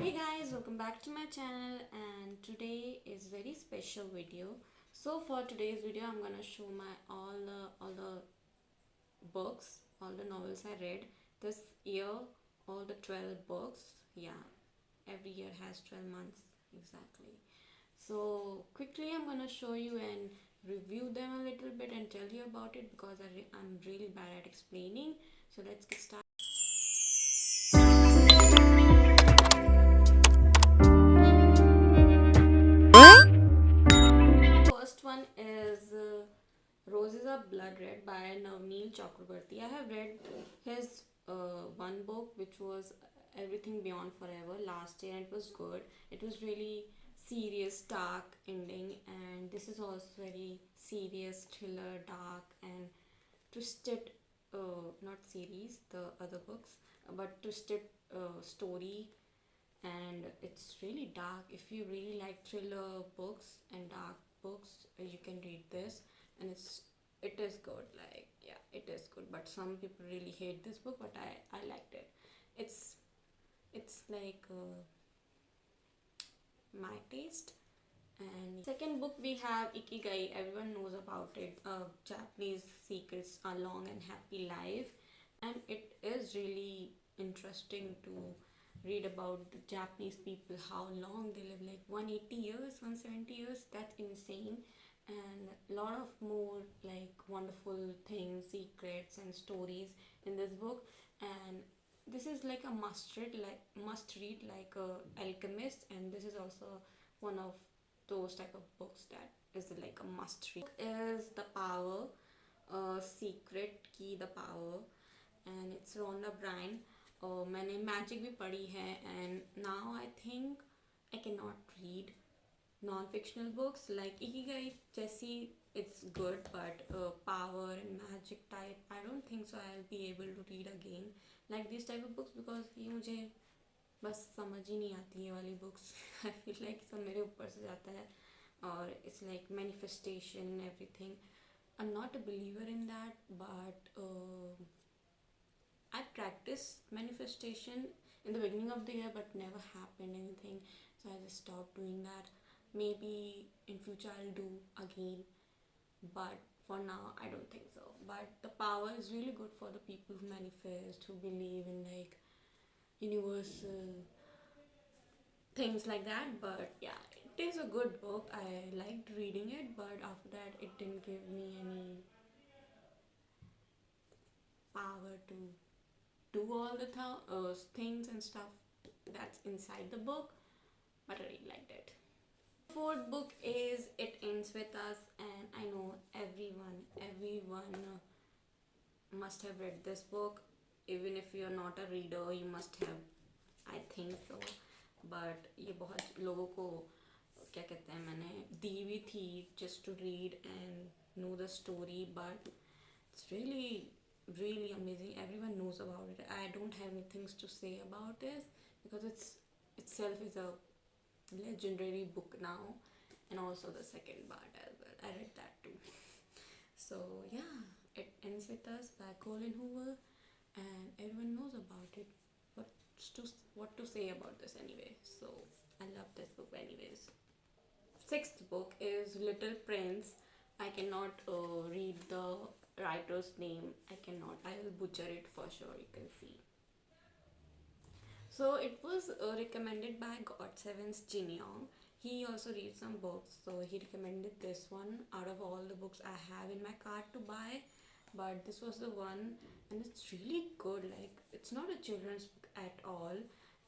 Hey guys, welcome back to my channel, and today is very special video. So for today's video I'm gonna show my all the books, all the novels I read this year, all the 12 books. Yeah, every year has 12 months exactly. So quickly I'm gonna show you and review them a little bit and tell you about it because I'm really bad at explaining. So let's get started. First one is Roses Are Blood Red by NOVONEEL Chakraborty. I have read his one book which was Everything Beyond Forever last year, and it was good. It was really serious, dark ending, and this is also very serious, thriller, dark, and twisted. Not series, the other books, but twisted story, and it's really dark. If you really like thriller books and dark books, you can read this, and it is good. Like, yeah, it is good, but some people really hate this book, but I liked it. It's like my taste. And second book we have Ikigai. Everyone knows about it. Japanese secrets, a long and happy life, and it is really interesting to read about the Japanese people, how long they live, like 180 years, 170 years. That's insane. And a lot of more like wonderful things, secrets, and stories in this book. And this is like a must read, like a Alchemist, and this is also one of those type of books that is like a must read. Is The Power, Secret Key, The Power, and it's Rhonda Bryan. मैंने magic भी पढ़ी है, and now I think I cannot read non-fictional books like Ikigai. Jesse, it's good, but power and magic type, I don't think so I'll be able to read again like these type of books, because ये मुझे बस समझ ही नहीं आती ये वाली books. I feel like सब मेरे ऊपर से जाता है, और it's like manifestation everything. I am not a believer in that, but I practiced manifestation in the beginning of the year, but never happened anything, so I just stopped doing that. Maybe in future I'll do again, but for now I don't think so. But The Power is really good for the people who manifest, who believe in like universal things like that. But yeah, it is a good book. I liked reading it, but after that it didn't give me any power to do all the things and stuff that's inside the book, but I really liked it. Fourth book is It Ends With Us, and I know everyone must have read this book. Even if you're not a reader, you must have, I think so. But ये बहुत लोगों को क्या कहते हैं, मैंने दी हुई थी just to read and know the story, but it's really amazing. Everyone knows about it. I don't have any things to say about this because itself is a legendary book now, and also the second part as well. I read that too. So yeah, It Ends With Us by Collen Hoover, and everyone knows about it. What to say about this anyway? So I love this book anyways. Sixth book is Little Prince. I cannot read the writer's name. I cannot. I will butcher it for sure. You can see. So it was recommended by God7's Jin Young. He also reads some books, so he recommended this one out of all the books I have in my cart to buy. But this was the one, and it's really good. Like, it's not a children's book at all,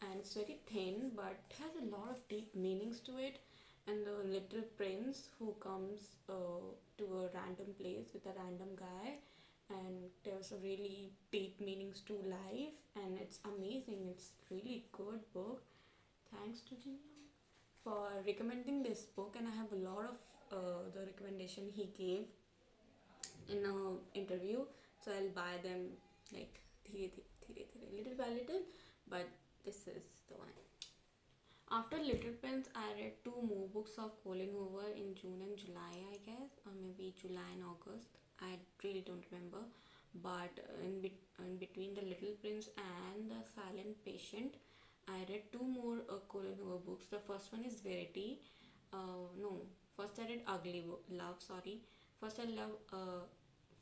and it's very thin, but it has a lot of deep meanings to it. And the little prince who comes to a random place with a random guy, and there's a really deep meanings to life, and it's amazing. It's really good book. Thanks to Jin for recommending this book, and I have a lot of the recommendation he gave in a interview, so I'll buy them like little by little, but this is the one. After Little Prince, I read two more books of Collen Hoover in June and July, I guess, or maybe July and August. I really don't remember. But in between The Little Prince and The Silent Patient, I read two more Colin Hoover books. The first one is Verity. No, first I read Love. Sorry, first I love.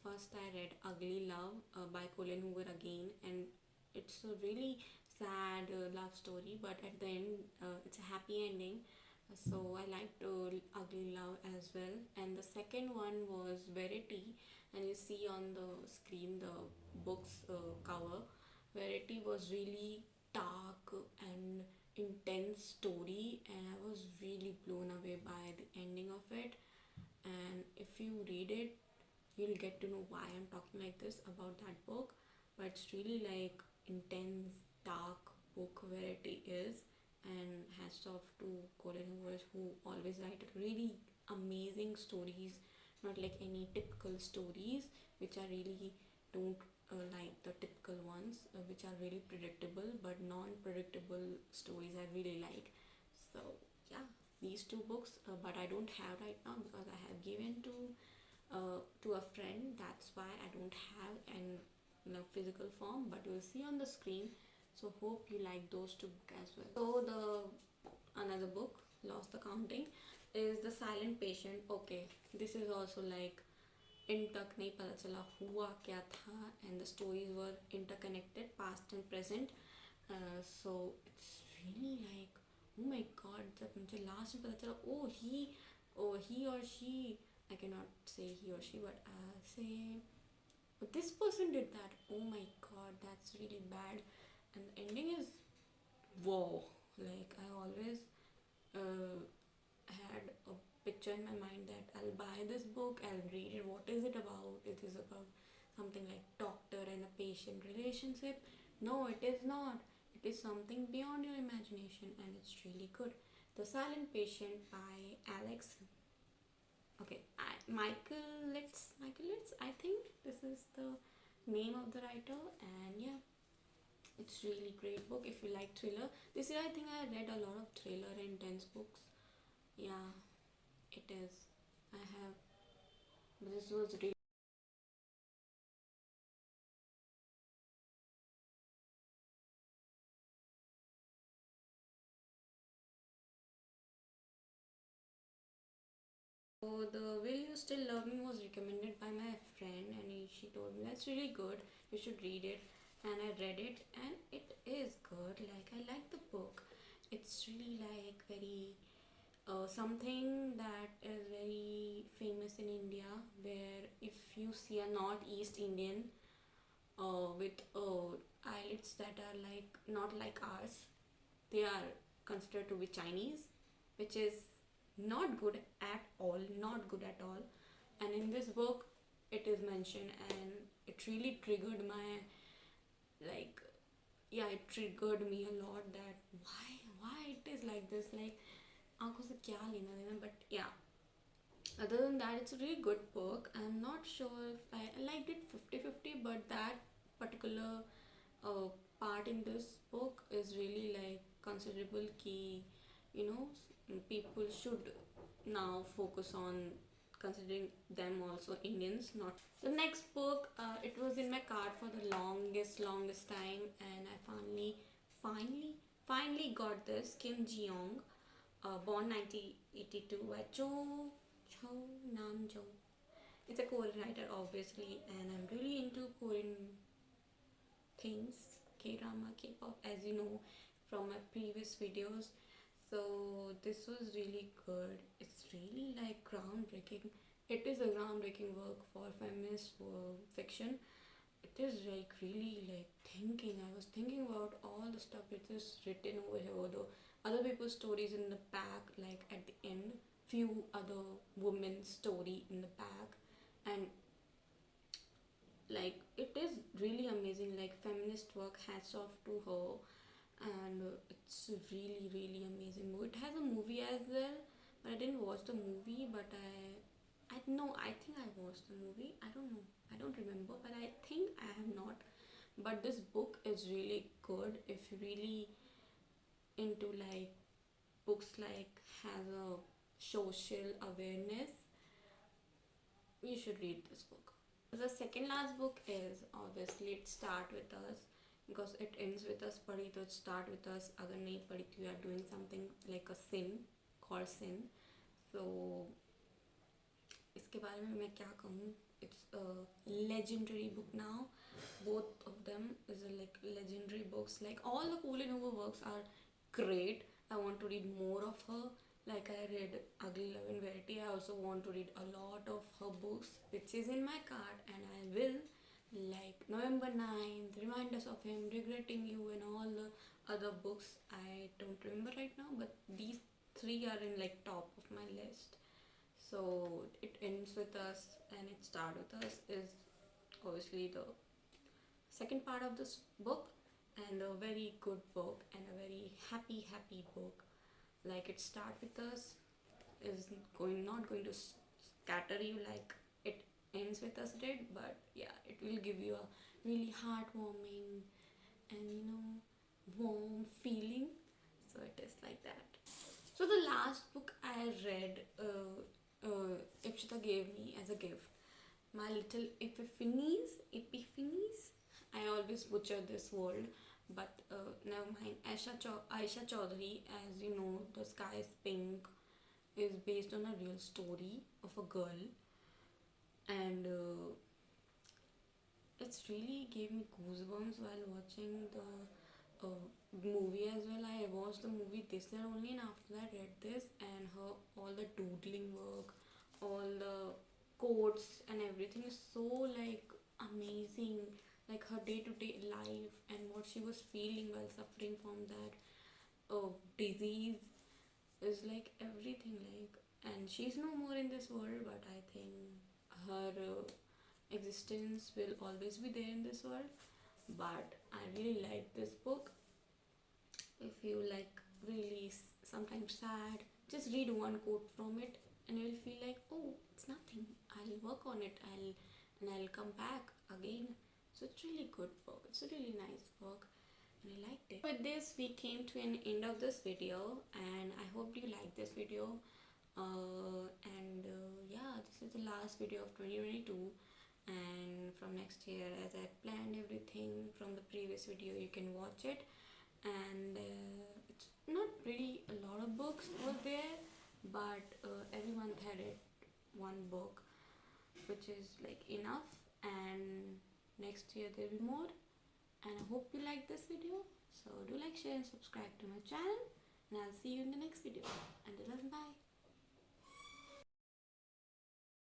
First I read Ugly Love by Colin Hoover again, and it's a really sad love story. But at the end, it's a happy ending. So I liked Ugly Love as well. And the second one was Verity, and you see on the screen the book's cover. Verity was really dark and intense story, and I was really blown away by the ending of it. And if you read it, you'll get to know why I'm talking like this about that book. But it's really like intense, dark book Verity is, and hats off to Colin Hoover, who always write really amazing stories, not like any typical stories, which I really don't like the typical ones, which are really predictable, but non-predictable stories I really like. So yeah, these two books, but I don't have right now because I have given to a friend. That's why I don't have in a physical form, but you'll see on the screen. So hope you like those two books as well. So the another book, Lost the Counting, is The Silent Patient. Okay, this is also like इन तक नहीं पता चला हुआ क्या था, and the stories were interconnected, past and present. So it's really like, oh my god, जब मुझे last में पता चला, oh he or she, I cannot say he or she, but say, but this person did that, oh my god, that's really bad. And the ending is whoa. Like I always had a picture in my mind that I'll buy this book, I'll read it. What is it about? It is about something like doctor and a patient relationship. No, it is not. It is something beyond your imagination, and it's really good. The Silent Patient by Alex. Okay, Michael Litz, I think this is the name of the writer, and yeah, it's really great book if you like thriller. This year I think I read a lot of thriller and intense books. Yeah, it is. I have. This was really. So the Will You Still Love Me was recommended by my friend, and she told me that's really good. You should read it, and I read it, and it is good. Like I like the book. It's really like very something that is very famous in India, where if you see a Northeast Indian with eyelids that are like not like ours, they are considered to be Chinese, which is not good at all, not good at all. And in this book, it is mentioned, and it really triggered my like, yeah, it triggered me a lot that why it is like this, like आंखों से क्या लेना देना. But yeah, other than that, it's a really good book. I'm not sure if I liked it 50-50, but that particular part in this book is really like considerable key. You know, people should now focus on considering them also Indians, not. The next book, it was in my cart for the longest time, and I finally got this. Kim Ji-young, born 1982 by Cho Nam Jo. It's a Korean writer, obviously, and I'm really into Korean things, K-drama, K-pop, as you know from my previous videos. So this was really good. It's really like groundbreaking. It is a groundbreaking work for feminist fiction. It is like really like thinking. I was thinking about all the stuff it is written over here, though other people's stories in the back, like at the end, few other women's story in the back, and like it is really amazing. Like feminist work, hats off to her, and it's really amazing. It has a movie as well, but I didn't watch the movie. But I know, I think I watched the movie. I don't know, I don't remember, but I think I have not. But this book is really good if you really into like books like has a social awareness. You should read this book. The second last book is obviously It Start With Us. because it ends with us पढ़ी तो start with us, अगर नहीं पढ़ी तो you are doing something like a sin called sin. So इसके बारे में मैं क्या कहूँ, it's a legendary book now. Both of them is a, like legendary books. Like all the Collen Hoover works are great. I want to read more of her. Like I read Ugly Love in Verity. I also want to read a lot of her books, which is in my cart, and I will. Like November 9th, Reminders of Him, Regretting You, and all the other books. I don't remember right now, but these three are in like top of my list. So it ends with us and it starts with us is obviously the second part of this book, and a very good book and a very happy book. Like it start with us is not going to scatter you like it ends with us did, but yeah, it will give you a really heartwarming and warm feeling. So it is like that. So the last book I read, Ipshita gave me as a gift, My Little Epiphanies. I always butcher this word, but never mind. AISHA Chaudhary, as you know, The Sky is Pink is based on a real story of a girl, and it's really gave me goosebumps while watching the movie as well. I watched the movie this year only, and after that read this, and her all the doodling work, all the quotes and everything is so like amazing. Like her day-to-day life and what she was feeling while suffering from that disease is like everything. Like, and she's no more in this world, but I think her existence will always be there in this world. But I really like this book. If you like really sometimes sad, just read one quote from it and you'll feel like, oh, it's nothing, I'll work on it, I'll come back again. So it's really good book, it's a really nice book and I liked it. With this we came to an end of this video, and I hope you like this video. Yeah, this is the last video of 2022, and from next year, as I planned everything from the previous video, you can watch it. And it's not really a lot of books over there, but every month had it one book, which is like enough, and next year there will be more. And I hope you like this video, so do like, share and subscribe to my channel, and I'll see you in the next video. Until then, bye.